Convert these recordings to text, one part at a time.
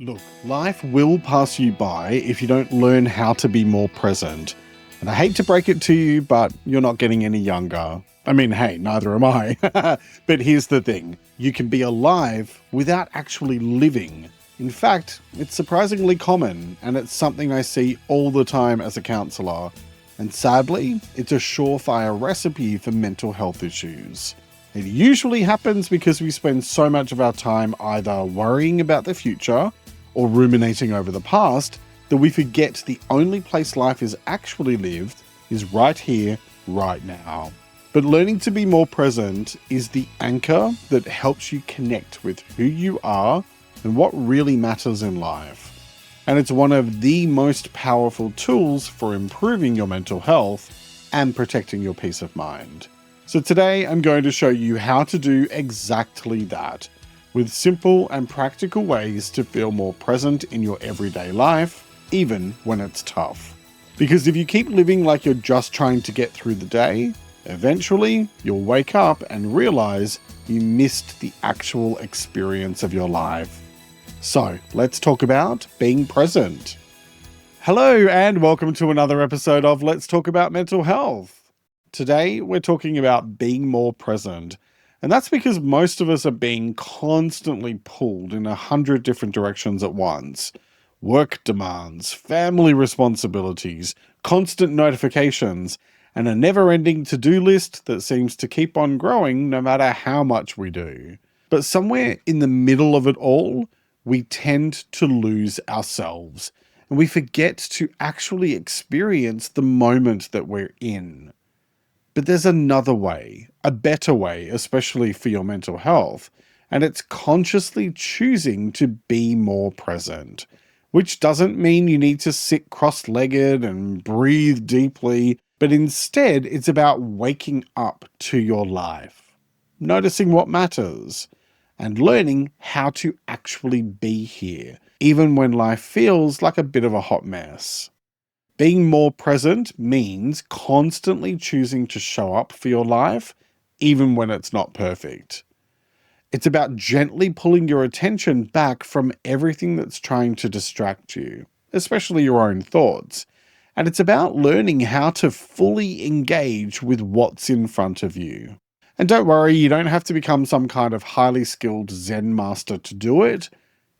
Look, life will pass you by if you don't learn how to be more present. And I hate to break it to you, but you're not getting any younger. I mean, hey, neither am I. But here's the thing. You can be alive without actually living. In fact, it's surprisingly common, and it's something I see all the time as a counsellor. And sadly, it's a surefire recipe for mental health issues. It usually happens because we spend so much of our time either worrying about the future or ruminating over the past that we forget the only place life is actually lived is right here, right now. But learning to be more present is the anchor that helps you connect with who you are and what really matters in life. And it's one of the most powerful tools for improving your mental health and protecting your peace of mind. So today I'm going to show you how to do exactly that, with simple and practical ways to feel more present in your everyday life, even when it's tough. Because if you keep living like you're just trying to get through the day, eventually you'll wake up and realize you missed the actual experience of your life. So let's talk about being present. Hello and welcome to another episode of Let's Talk About Mental Health. Today, we're talking about being more present. And that's because most of us are being constantly pulled in 100 different directions at once. Work demands, family responsibilities, constant notifications, and a never-ending to-do list that seems to keep on growing no matter how much we do. But somewhere in the middle of it all, we tend to lose ourselves, and we forget to actually experience the moment that we're in. But there's another way, a better way, especially for your mental health, and it's consciously choosing to be more present, which doesn't mean you need to sit cross-legged and breathe deeply, but instead it's about waking up to your life, noticing what matters, and learning how to actually be here, even when life feels like a bit of a hot mess. Being more present means constantly choosing to show up for your life, even when it's not perfect. It's about gently pulling your attention back from everything that's trying to distract you, especially your own thoughts. And it's about learning how to fully engage with what's in front of you. And don't worry, you don't have to become some kind of highly skilled Zen master to do it.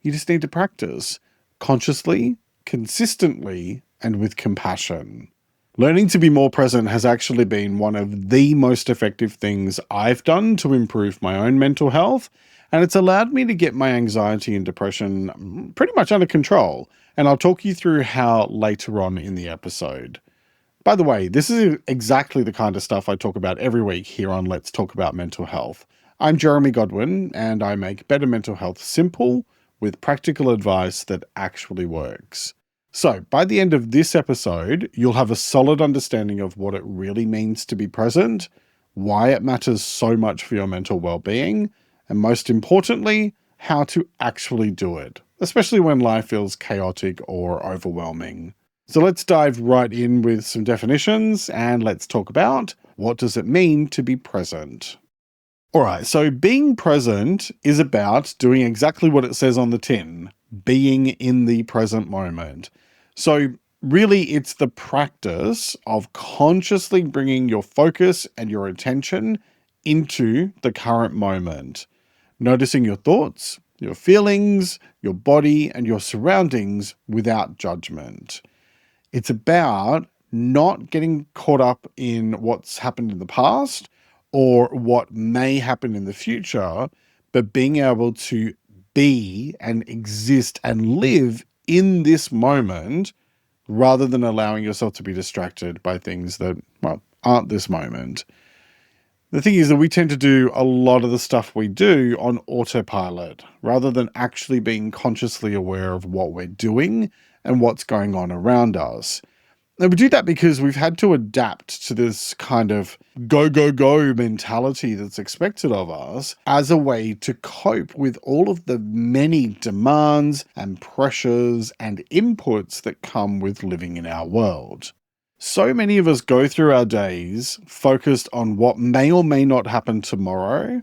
You just need to practice consciously, consistently, and with compassion. Learning to be more present has actually been one of the most effective things I've done to improve my own mental health, and it's allowed me to get my anxiety and depression pretty much under control, and I'll talk you through how later on in the episode. By the way, this is exactly the kind of stuff I talk about every week here on Let's Talk About Mental Health. I'm Jeremy Godwin, and I make better mental health simple with practical advice that actually works. So, by the end of this episode, you'll have a solid understanding of what it really means to be present, why it matters so much for your mental well-being, and most importantly, how to actually do it, especially when life feels chaotic or overwhelming. So let's dive right in with some definitions, and let's talk about what does it mean to be present. Alright, so being present is about doing exactly what it says on the tin, being in the present moment. So really it's the practice of consciously bringing your focus and your attention into the current moment, noticing your thoughts, your feelings, your body, and your surroundings without judgment. It's about not getting caught up in what's happened in the past or what may happen in the future, but being able to be and exist and live in this moment rather than allowing yourself to be distracted by things that, well, aren't this moment. The thing is that we tend to do a lot of the stuff we do on autopilot rather than actually being consciously aware of what we're doing and what's going on around us. And we do that because we've had to adapt to this kind of go, go, go mentality that's expected of us as a way to cope with all of the many demands and pressures and inputs that come with living in our world. So many of us go through our days focused on what may or may not happen tomorrow,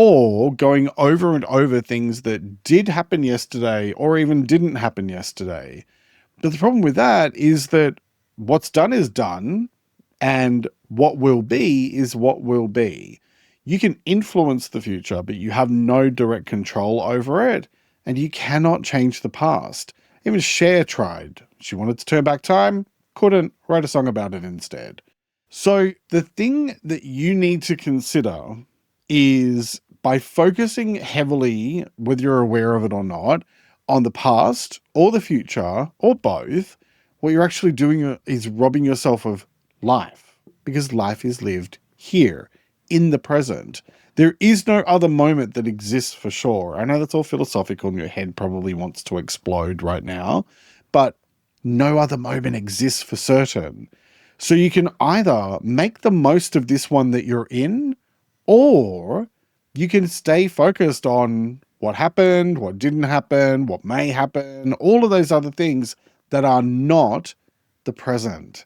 or going over and over things that did happen yesterday or even didn't happen yesterday. But the problem with that is that what's done is done, and what will be is what will be. You can influence the future, but you have no direct control over it, and you cannot change the past. Even Cher tried. She wanted to turn back time, couldn't, write a song about it instead. So the thing that you need to consider is, by focusing heavily, whether you're aware of it or not, on the past or the future or both, what you're actually doing is robbing yourself of life, because life is lived here in the present. There is no other moment that exists for sure. I know that's all philosophical and your head probably wants to explode right now, but no other moment exists for certain. So you can either make the most of this one that you're in, or you can stay focused on what happened, what didn't happen, what may happen, all of those other things that are not the present.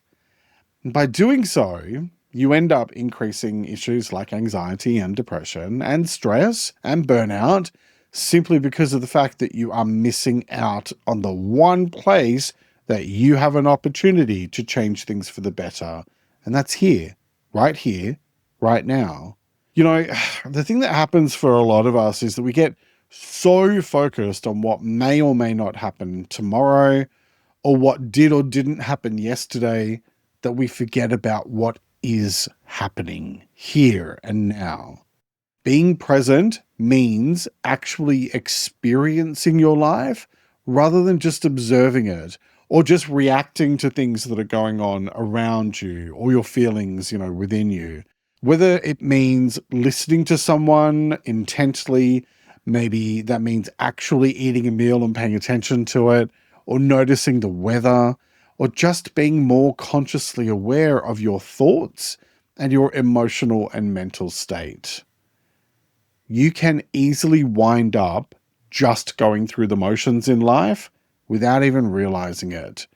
And by doing so, you end up increasing issues like anxiety and depression and stress and burnout, simply because of the fact that you are missing out on the one place that you have an opportunity to change things for the better. And that's here, right now. You know, the thing that happens for a lot of us is that we get so focused on what may or may not happen tomorrow, or what did or didn't happen yesterday, that we forget about what is happening here and now. Being present means actually experiencing your life rather than just observing it or just reacting to things that are going on around you or your feelings, within you. Whether it means listening to someone intently, maybe that means actually eating a meal and paying attention to it, or noticing the weather, or just being more consciously aware of your thoughts and your emotional and mental state. You can easily wind up just going through the motions in life without even realizing it.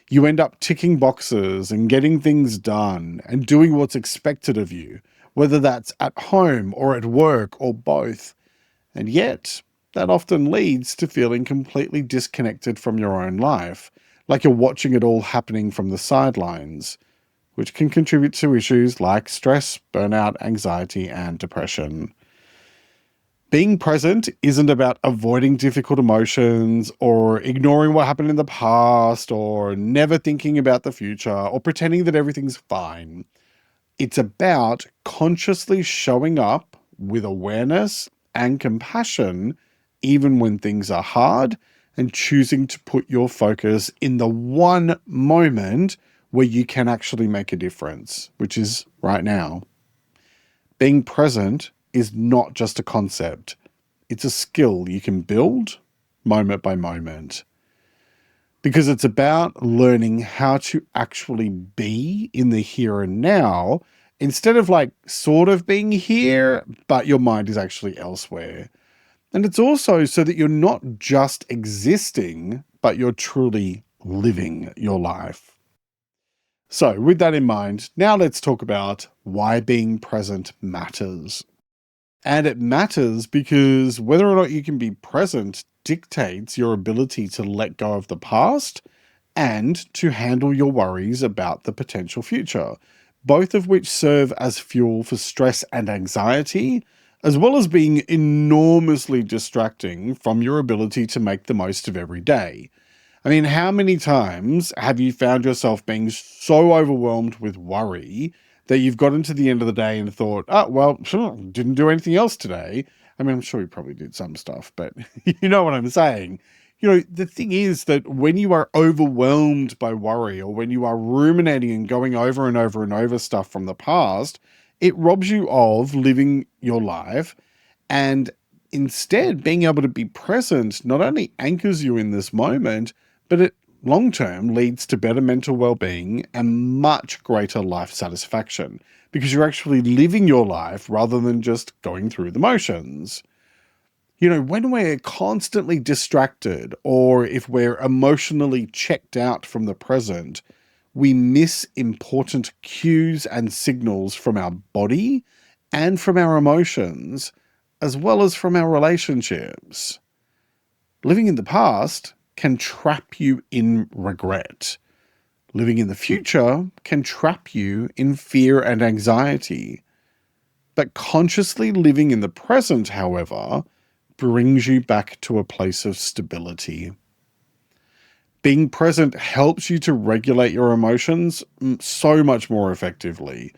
You end up ticking boxes and getting things done and doing what's expected of you, whether that's at home or at work or both. And yet, that often leads to feeling completely disconnected from your own life, like you're watching it all happening from the sidelines, which can contribute to issues like stress, burnout, anxiety, and depression. Being present isn't about avoiding difficult emotions or ignoring what happened in the past or never thinking about the future or pretending that everything's fine. It's about consciously showing up with awareness and compassion even when things are hard, and choosing to put your focus in the one moment where you can actually make a difference, which is right now. Being present is not just a concept. It's a skill you can build moment by moment, because it's about learning how to actually be in the here and now instead of sort of being here, but your mind is actually elsewhere. And it's also so that you're not just existing, but you're truly living your life. So with that in mind, now let's talk about why being present matters. And it matters because whether or not you can be present dictates your ability to let go of the past and to handle your worries about the potential future, both of which serve as fuel for stress and anxiety, as well as being enormously distracting from your ability to make the most of every day. I mean, how many times have you found yourself being so overwhelmed with worry that you've gotten to the end of the day and thought, oh, well, sure, didn't do anything else today? I mean, I'm sure you probably did some stuff, but you know what I'm saying. The thing is that when you are overwhelmed by worry, or when you are ruminating and going over and over and over stuff from the past, it robs you of living your life. And instead, being able to be present not only anchors you in this moment, but it long term leads to better mental well-being and much greater life satisfaction, because you're actually living your life rather than just going through the motions. When we're constantly distracted, or if we're emotionally checked out from the present, we miss important cues and signals from our body and from our emotions as well as from our relationships. Living in the past can trap you in regret. Living in the future can trap you in fear and anxiety. But consciously living in the present, however, brings you back to a place of stability. Being present helps you to regulate your emotions so much more effectively.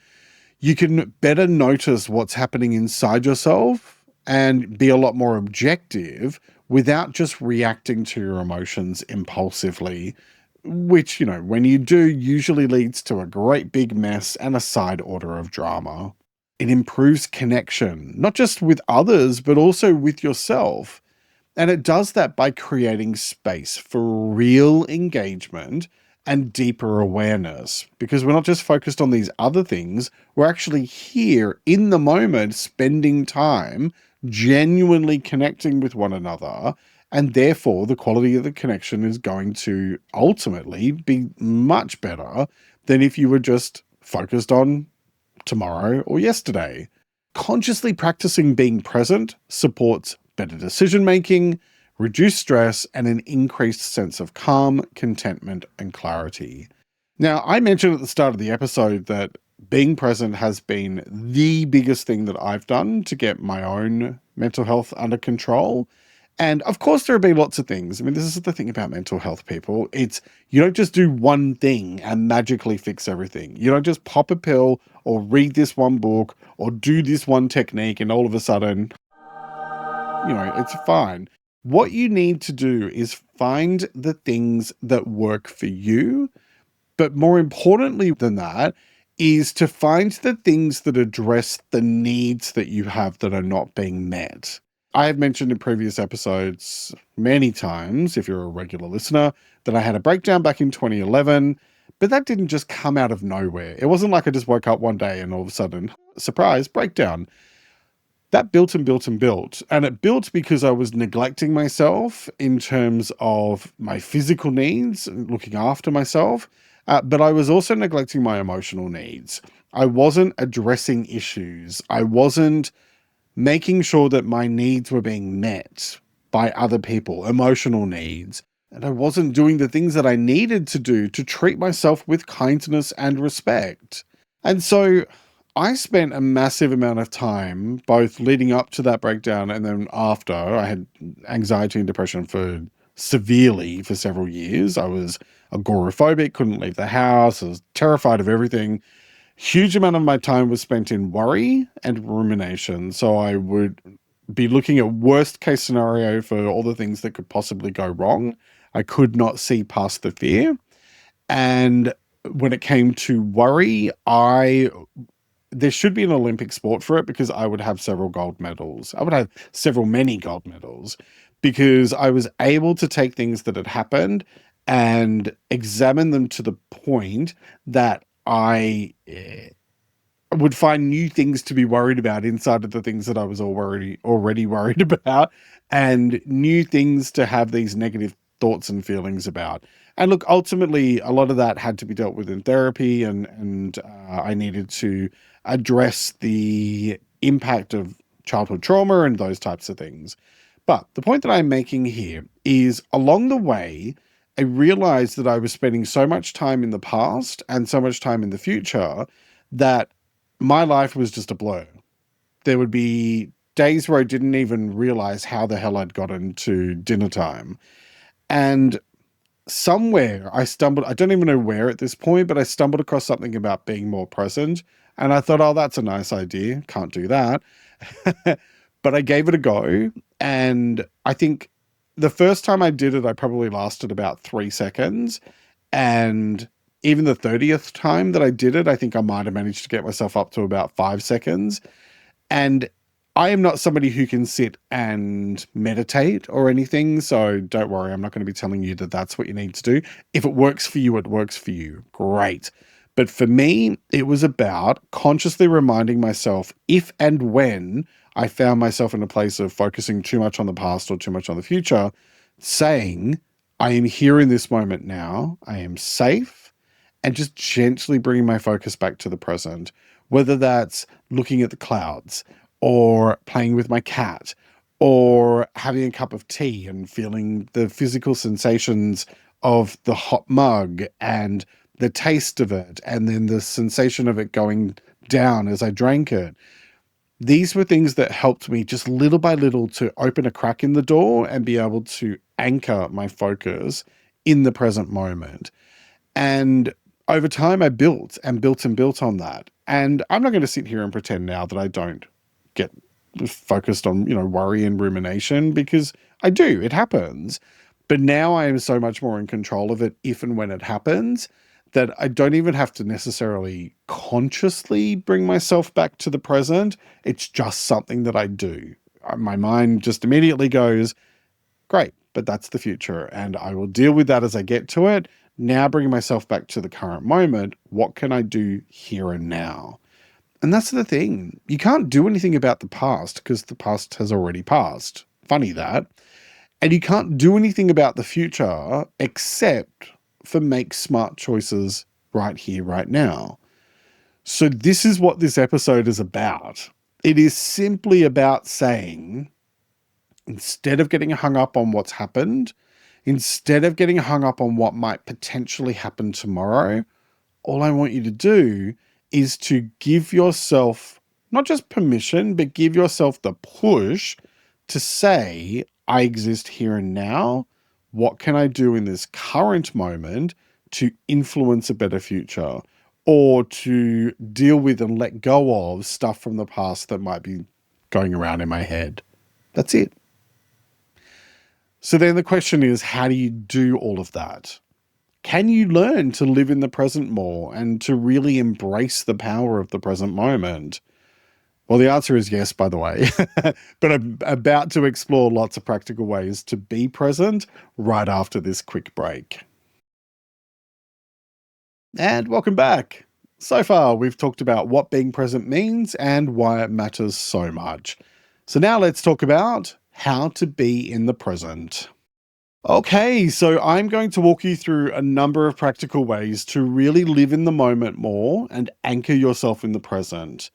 You can better notice what's happening inside yourself and be a lot more objective without just reacting to your emotions impulsively, which, when you do, usually leads to a great big mess and a side order of drama. It improves connection, not just with others, but also with yourself. And it does that by creating space for real engagement and deeper awareness, because we're not just focused on these other things, we're actually here in the moment, spending time genuinely connecting with one another. And therefore, the quality of the connection is going to ultimately be much better than if you were just focused on tomorrow or yesterday. Consciously practicing being present supports better decision making, reduced stress, and an increased sense of calm, contentment, and clarity. Now, I mentioned at the start of the episode that being present has been the biggest thing that I've done to get my own mental health under control. And of course, there have been lots of things. I mean, this is the thing about mental health, people. You don't just do one thing and magically fix everything. You don't just pop a pill or read this one book or do this one technique and all of a sudden, it's fine. What you need to do is find the things that work for you. But more importantly than that is to find the things that address the needs that you have that are not being met. I have mentioned in previous episodes many times, if you're a regular listener, that I had a breakdown back in 2011, but that didn't just come out of nowhere. It wasn't like I just woke up one day and all of a sudden, surprise, breakdown. That built and built and built. And it built because I was neglecting myself in terms of my physical needs, looking after myself, but I was also neglecting my emotional needs. I wasn't addressing issues. I wasn't making sure that my needs were being met by other people, emotional needs. And I wasn't doing the things that I needed to do to treat myself with kindness and respect. And so I spent a massive amount of time, both leading up to that breakdown and then after. I had anxiety and depression severely for several years. I was agoraphobic, couldn't leave the house. I was terrified of everything. Huge amount of my time was spent in worry and rumination. So I would be looking at worst case scenario for all the things that could possibly go wrong. I could not see past the fear. And when it came to worry, there should be an Olympic sport for it because I would have several gold medals. I would have many gold medals because I was able to take things that had happened and examine them to the point that I would find new things to be worried about inside of the things that I was already worried about, and new things to have these negative thoughts and feelings about. And look, ultimately, a lot of that had to be dealt with in therapy, and I needed to address the impact of childhood trauma and those types of things. But the point that I'm making here is along the way, I realized that I was spending so much time in the past and so much time in the future that my life was just a blur. There would be days where I didn't even realize how the hell I'd gotten to dinner time. And somewhere I don't even know where at this point, but I stumbled across something about being more present. And I thought, oh, that's a nice idea. Can't do that. But I gave it a go. And I think the first time I did it, I probably lasted about 3 seconds. And even the 30th time that I did it, I think I might have managed to get myself up to about 5 seconds. And I am not somebody who can sit and meditate or anything. So don't worry, I'm not going to be telling you that that's what you need to do. If it works for you, it works for you. Great. But for me, it was about consciously reminding myself if and when I found myself in a place of focusing too much on the past or too much on the future, saying, I am here in this moment now. I am safe, and just gently bringing my focus back to the present, whether that's looking at the clouds or playing with my cat, or having a cup of tea and feeling the physical sensations of the hot mug and the taste of it, and then the sensation of it going down as I drank it. These were things that helped me just little by little to open a crack in the door and be able to anchor my focus in the present moment. And over time, I built and built and built on that. And I'm not going to sit here and pretend now that I don't get focused on, worry and rumination, because I do. It happens. But now I am so much more in control of it if and when it happens that I don't even have to necessarily consciously bring myself back to the present. It's just something that I do. My mind just immediately goes, great, but that's the future, and I will deal with that as I get to it. Now bringing myself back to the current moment, what can I do here and now? And that's the thing. You can't do anything about the past because the past has already passed. Funny that. And you can't do anything about the future except for make smart choices right here, right now. So this is what this episode is about. It is simply about saying, instead of getting hung up on what's happened, instead of getting hung up on what might potentially happen tomorrow, all I want you to do is to give yourself not just permission, but give yourself the push to say, I exist here and now. What can I do in this current moment to influence a better future, or to deal with and let go of stuff from the past that might be going around in my head? That's it. So then the question is, how do you do all of that? Can you learn to live in the present more and to really embrace the power of the present moment? Well, the answer is yes, by the way, but I'm about to explore lots of practical ways to be present right after this quick break. And welcome back. So far, we've talked about what being present means and why it matters so much. So now let's talk about how to be in the present. Okay, so I'm going to walk you through a number of practical ways to really live in the moment more and anchor yourself in the present.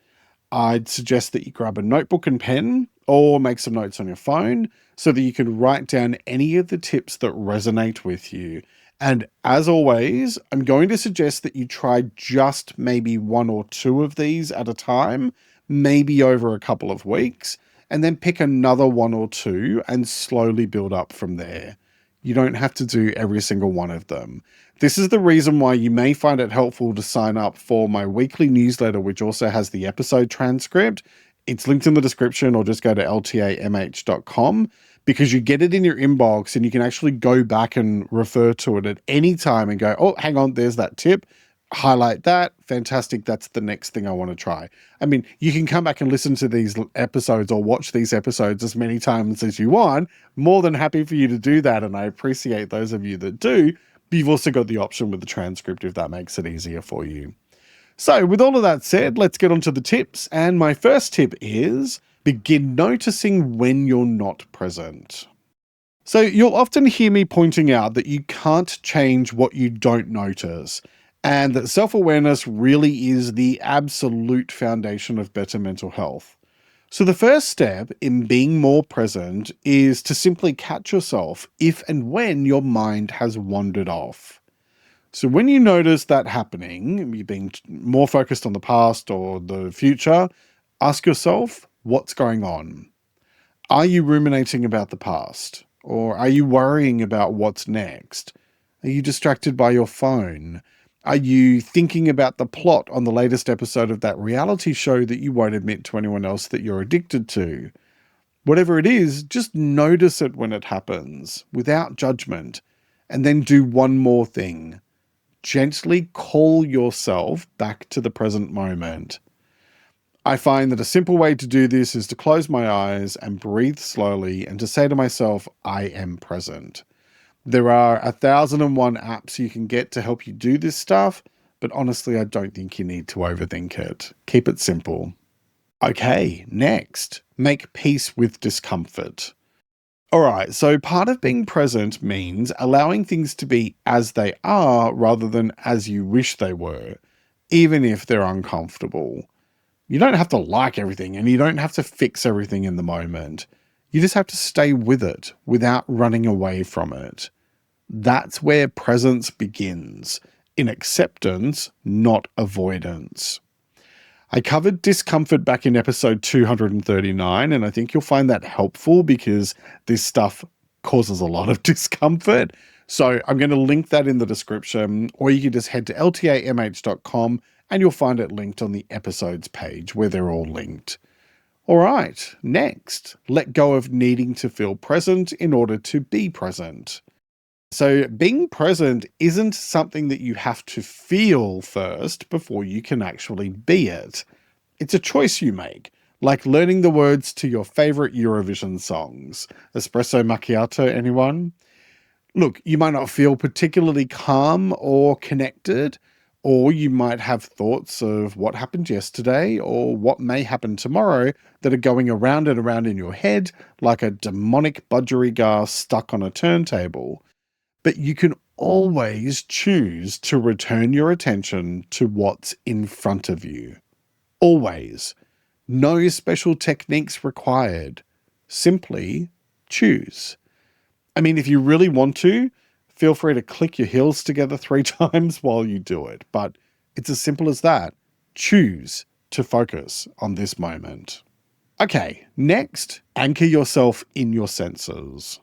I'd suggest that you grab a notebook and pen, or make some notes on your phone so that you can write down any of the tips that resonate with you. And as always, I'm going to suggest that you try just maybe one or two of these at a time, maybe over a couple of weeks, and then pick another one or two and slowly build up from there. You don't have to do every single one of them. This is the reason why you may find it helpful to sign up for my weekly newsletter, which also has the episode transcript. It's linked in the description, or just go to ltamh.com, because you get it in your inbox and you can actually go back and refer to it at any time and go, oh, hang on, there's that tip. Highlight that. Fantastic. That's the next thing I want to try. I mean, you can come back and listen to these episodes or watch these episodes as many times as you want. More than happy for you to do that. And I appreciate those of you that do. But you've also got the option with the transcript if that makes it easier for you. So with all of that said, let's get on to the tips. And my first tip is begin noticing when you're not present. So you'll often hear me pointing out that you can't change what you don't notice, and that self-awareness really is the absolute foundation of better mental health. So the first step in being more present is to simply catch yourself if and when your mind has wandered off. So when you notice that happening, you're being more focused on the past or the future, ask yourself, what's going on? Are you ruminating about the past? Or are you worrying about what's next? Are you distracted by your phone? Are you thinking about the plot on the latest episode of that reality show that you won't admit to anyone else that you're addicted to? Whatever it is, just notice it when it happens, without judgment, and then do one more thing. Gently call yourself back to the present moment. I find that a simple way to do this is to close my eyes and breathe slowly and to say to myself, I am present. There are 1,001 apps you can get to help you do this stuff, but honestly, I don't think you need to overthink it. Keep it simple. Okay, next, make peace with discomfort. All right, so part of being present means allowing things to be as they are rather than as you wish they were, even if they're uncomfortable. You don't have to like everything and you don't have to fix everything in the moment. You just have to stay with it without running away from it. That's where presence begins, in acceptance, not avoidance. I covered discomfort back in episode 239, and I think you'll find that helpful because this stuff causes a lot of discomfort. So I'm going to link that in the description, or you can just head to ltamh.com and you'll find it linked on the episodes page where they're all linked. All right, next, let go of needing to feel present in order to be present. So being present isn't something that you have to feel first before you can actually be it. It's a choice you make, like learning the words to your favorite Eurovision songs. Espresso macchiato, anyone? Look, you might not feel particularly calm or connected, or you might have thoughts of what happened yesterday or what may happen tomorrow that are going around and around in your head like a demonic budgerigar stuck on a turntable. But you can always choose to return your attention to what's in front of you. Always. No special techniques required. Simply choose. I mean, if you really want to, feel free to click your heels together 3 times while you do it. But it's as simple as that. Choose to focus on this moment. Okay, next, anchor yourself in your senses.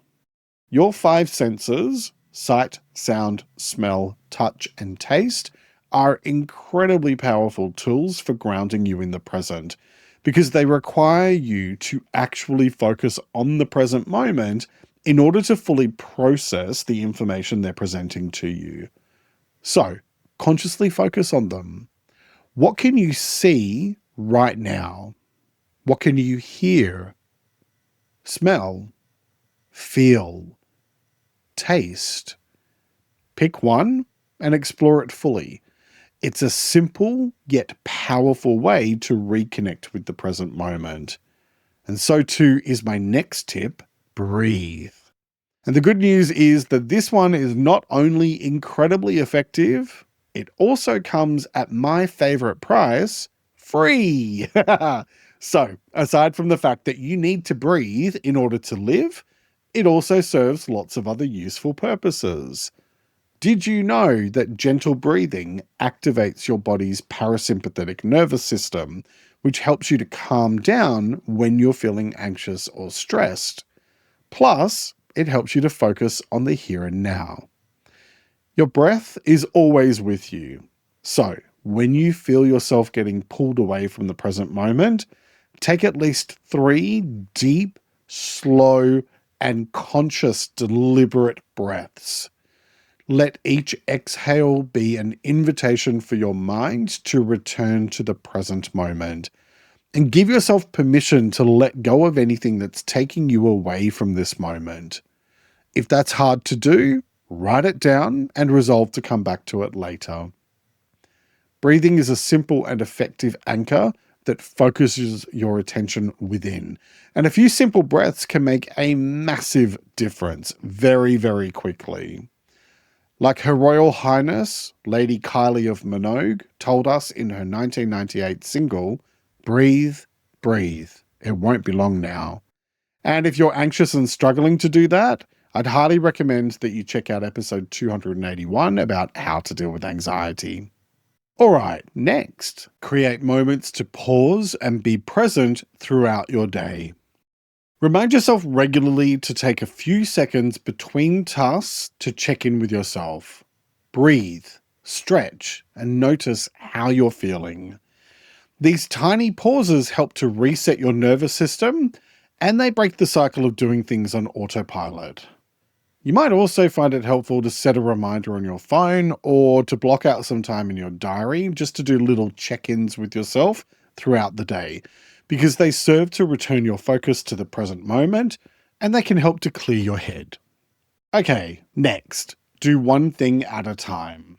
Your 5 senses, sight, sound, smell, touch, and taste, are incredibly powerful tools for grounding you in the present because they require you to actually focus on the present moment in order to fully process the information they're presenting to you. So, consciously focus on them. What can you see right now? What can you hear, smell, feel, taste? Pick one and explore it fully. It's a simple yet powerful way to reconnect with the present moment. And so too is my next tip, breathe. And the good news is that this one is not only incredibly effective, it also comes at my favorite price, free. So, aside from the fact that you need to breathe in order to live, it also serves lots of other useful purposes. Did you know that gentle breathing activates your body's parasympathetic nervous system, which helps you to calm down when you're feeling anxious or stressed? Plus, it helps you to focus on the here and now. Your breath is always with you. So, when you feel yourself getting pulled away from the present moment, take at least 3 deep, slow, and conscious, deliberate breaths. Let each exhale be an invitation for your mind to return to the present moment. And give yourself permission to let go of anything that's taking you away from this moment. If that's hard to do, write it down and resolve to come back to it later. Breathing is a simple and effective anchor that focuses your attention within. And a few simple breaths can make a massive difference very, very quickly. Like Her Royal Highness, Lady Kylie of Minogue, told us in her 1998 single, breathe, breathe. It won't be long now. And if you're anxious and struggling to do that, I'd highly recommend that you check out episode 281 about how to deal with anxiety. All right, next, create moments to pause and be present throughout your day. Remind yourself regularly to take a few seconds between tasks to check in with yourself. Breathe, stretch, and notice how you're feeling. These tiny pauses help to reset your nervous system, and they break the cycle of doing things on autopilot. You might also find it helpful to set a reminder on your phone or to block out some time in your diary just to do little check-ins with yourself throughout the day, because they serve to return your focus to the present moment and they can help to clear your head. Okay, next, do one thing at a time.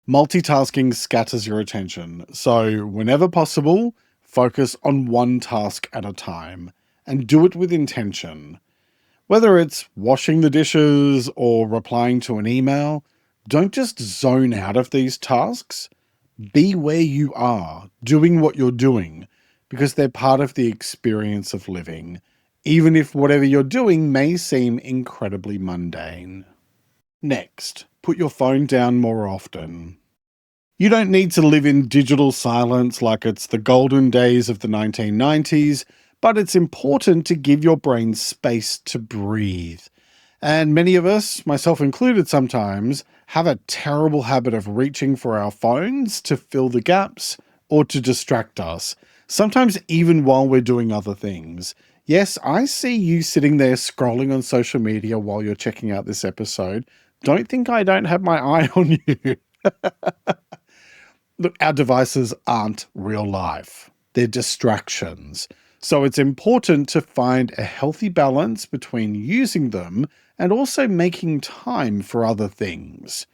Multitasking scatters your attention, so whenever possible, focus on one task at a time and do it with intention. Whether it's washing the dishes or replying to an email, don't just zone out of these tasks. Be where you are, doing what you're doing, because they're part of the experience of living, even if whatever you're doing may seem incredibly mundane. Next, put your phone down more often. You don't need to live in digital silence like it's the golden days of the 1990s, but it's important to give your brain space to breathe. And many of us, myself included sometimes, have a terrible habit of reaching for our phones to fill the gaps or to distract us, sometimes even while we're doing other things. Yes, I see you sitting there scrolling on social media while you're checking out this episode. Don't think I don't have my eye on you. Look, our devices aren't real life. They're distractions. So it's important to find a healthy balance between using them and also making time for other things.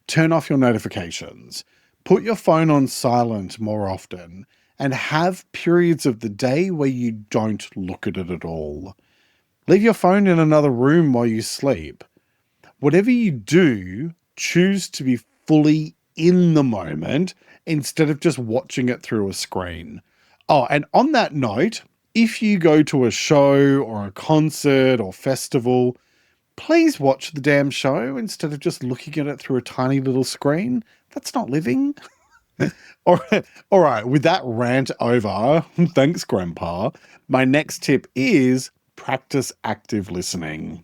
Turn off your notifications. Put your phone on silent more often and have periods of the day where you don't look at it at all. Leave your phone in another room while you sleep. Whatever you do, choose to be fully in the moment instead of just watching it through a screen. Oh, and on that note, if you go to a show or a concert or festival, please watch the damn show instead of just looking at it through a tiny little screen. That's not living. All right, with that rant over, thanks, Grandpa. My next tip is practice active listening.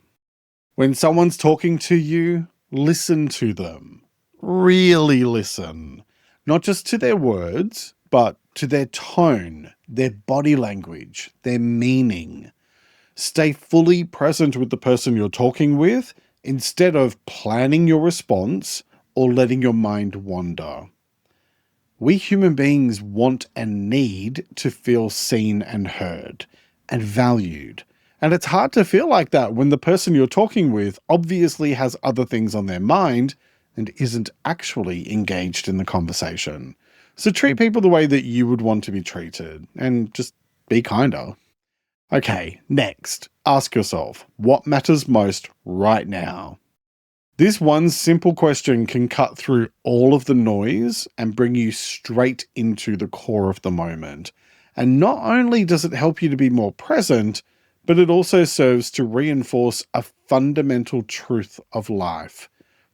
When someone's talking to you, listen to them. Really listen. Not just to their words, but to their tone, their body language, their meaning. Stay fully present with the person you're talking with instead of planning your response or letting your mind wander. We human beings want and need to feel seen and heard and valued. And it's hard to feel like that when the person you're talking with obviously has other things on their mind and isn't actually engaged in the conversation. So treat people the way that you would want to be treated and just be kinder. Okay, next, ask yourself, what matters most right now? This one simple question can cut through all of the noise and bring you straight into the core of the moment. And not only does it help you to be more present, but it also serves to reinforce a fundamental truth of life.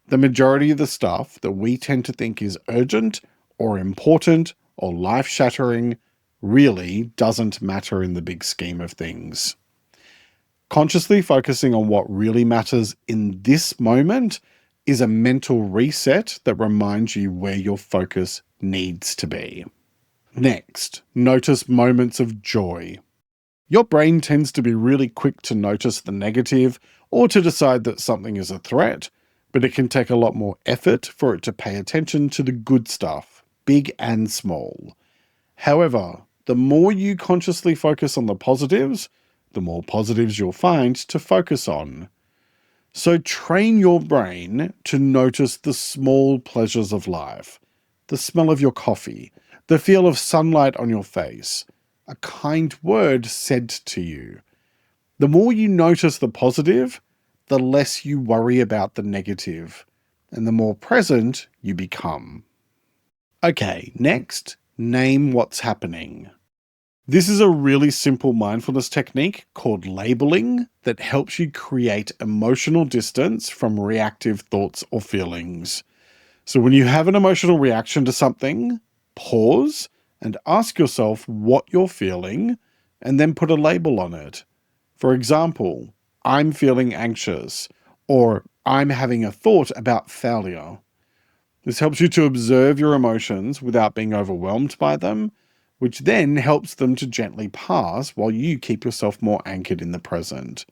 The majority of the stuff that we tend to think is urgent or important or life-shattering really doesn't matter in the big scheme of things. Consciously focusing on what really matters in this moment is a mental reset that reminds you where your focus needs to be. Next, notice moments of joy. Your brain tends to be really quick to notice the negative or to decide that something is a threat, but it can take a lot more effort for it to pay attention to the good stuff, big and small. However, the more you consciously focus on the positives, the more positives you'll find to focus on. So train your brain to notice the small pleasures of life. The smell of your coffee, the feel of sunlight on your face, a kind word said to you. The more you notice the positive, the less you worry about the negative, and the more present you become. Okay, next, name what's happening. This is a really simple mindfulness technique called labeling that helps you create emotional distance from reactive thoughts or feelings. So when you have an emotional reaction to something, pause and ask yourself what you're feeling and then put a label on it. For example, I'm feeling anxious or I'm having a thought about failure. This helps you to observe your emotions without being overwhelmed by them, which then helps them to gently pass while you keep yourself more anchored in the present.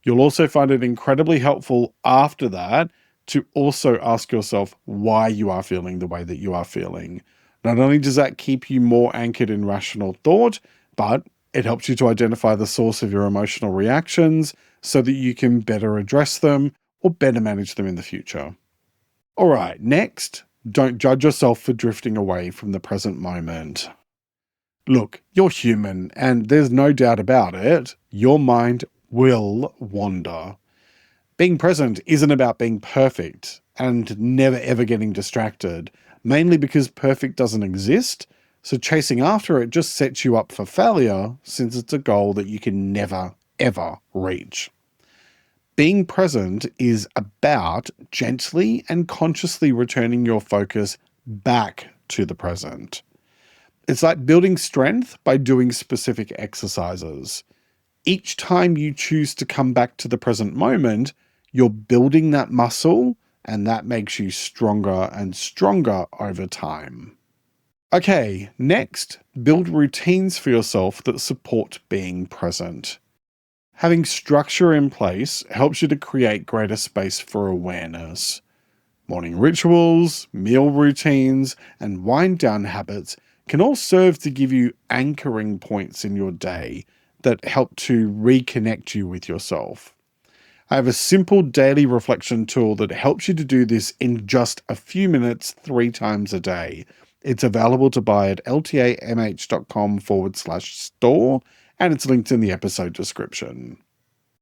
You'll also find it incredibly helpful after that to also ask yourself why you are feeling the way that you are feeling. Not only does that keep you more anchored in rational thought, but it helps you to identify the source of your emotional reactions so that you can better address them or better manage them in the future. All right, next, don't judge yourself for drifting away from the present moment. Look, you're human, and there's no doubt about it, your mind will wander. Being present isn't about being perfect and never ever getting distracted, mainly because perfect doesn't exist, so chasing after it just sets you up for failure since it's a goal that you can never, ever reach. Being present is about gently and consciously returning your focus back to the present. It's like building strength by doing specific exercises. Each time you choose to come back to the present moment, you're building that muscle, and that makes you stronger and stronger over time. Okay, next, build routines for yourself that support being present. Having structure in place helps you to create greater space for awareness. Morning rituals, meal routines, and wind down habits can all serve to give you anchoring points in your day that help to reconnect you with yourself. I have a simple daily reflection tool that helps you to do this in just a few minutes 3 times a day. It's available to buy at ltamh.com/store, and it's linked in the episode description.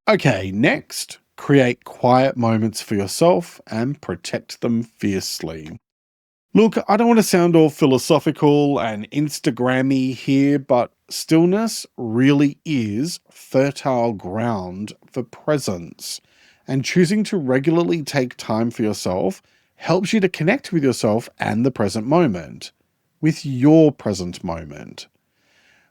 Okay, next, create quiet moments for yourself and protect them fiercely. Look, I don't want to sound all philosophical and Instagrammy here, but stillness really is fertile ground for presence. And choosing to regularly take time for yourself helps you to connect with yourself and the present moment, with your present moment.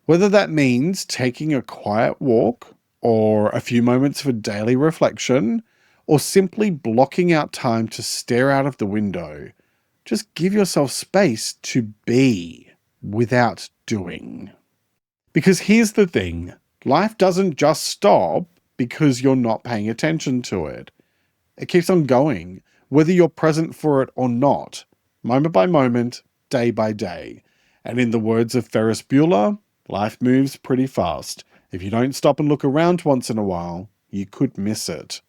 Whether that means taking a quiet walk, or a few moments for daily reflection, or simply blocking out time to stare out of the window, just give yourself space to be without doing. Because here's the thing, life doesn't just stop because you're not paying attention to it. It keeps on going, whether you're present for it or not, moment by moment, day by day. And in the words of Ferris Bueller, life moves pretty fast. If you don't stop and look around once in a while, you could miss it.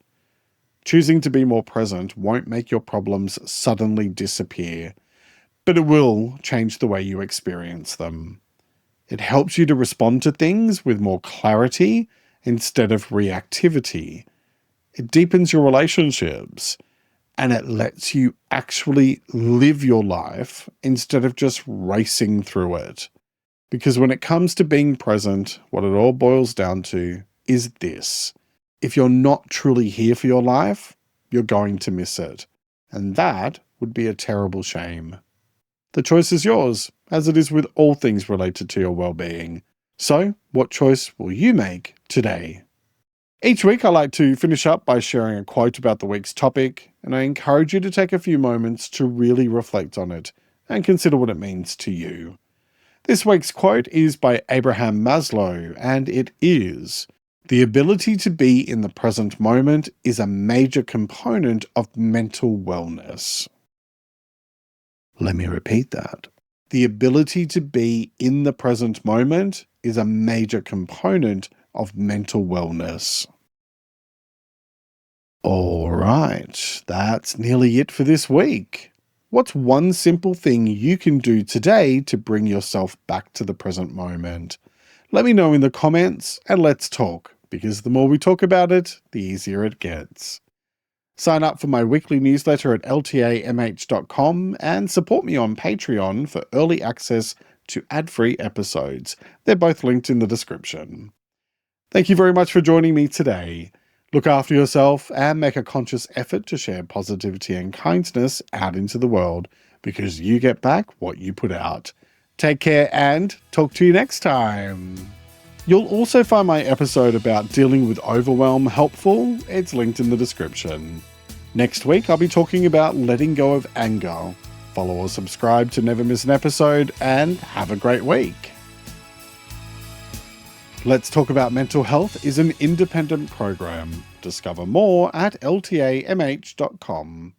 Choosing to be more present won't make your problems suddenly disappear, but it will change the way you experience them. It helps you to respond to things with more clarity instead of reactivity. It deepens your relationships, and it lets you actually live your life instead of just racing through it. Because when it comes to being present, what it all boils down to is this. If you're not truly here for your life, you're going to miss it. And that would be a terrible shame. The choice is yours, as it is with all things related to your well-being. So, what choice will you make today? Each week I like to finish up by sharing a quote about the week's topic, and I encourage you to take a few moments to really reflect on it and consider what it means to you. This week's quote is by Abraham Maslow, and it is, "The ability to be in the present moment is a major component of mental wellness." Let me repeat that. The ability to be in the present moment is a major component of mental wellness. All right, that's nearly it for this week. What's one simple thing you can do today to bring yourself back to the present moment? Let me know in the comments and let's talk, because the more we talk about it, the easier it gets. Sign up for my weekly newsletter at ltamh.com and support me on Patreon for early access to ad-free episodes. They're both linked in the description. Thank you very much for joining me today. Look after yourself and make a conscious effort to share positivity and kindness out into the world, because you get back what you put out. Take care and talk to you next time. You'll also find my episode about dealing with overwhelm helpful. It's linked in the description. Next week, I'll be talking about letting go of anger. Follow or subscribe to never miss an episode, and have a great week. Let's Talk About Mental Health is an independent program. Discover more at ltamh.com.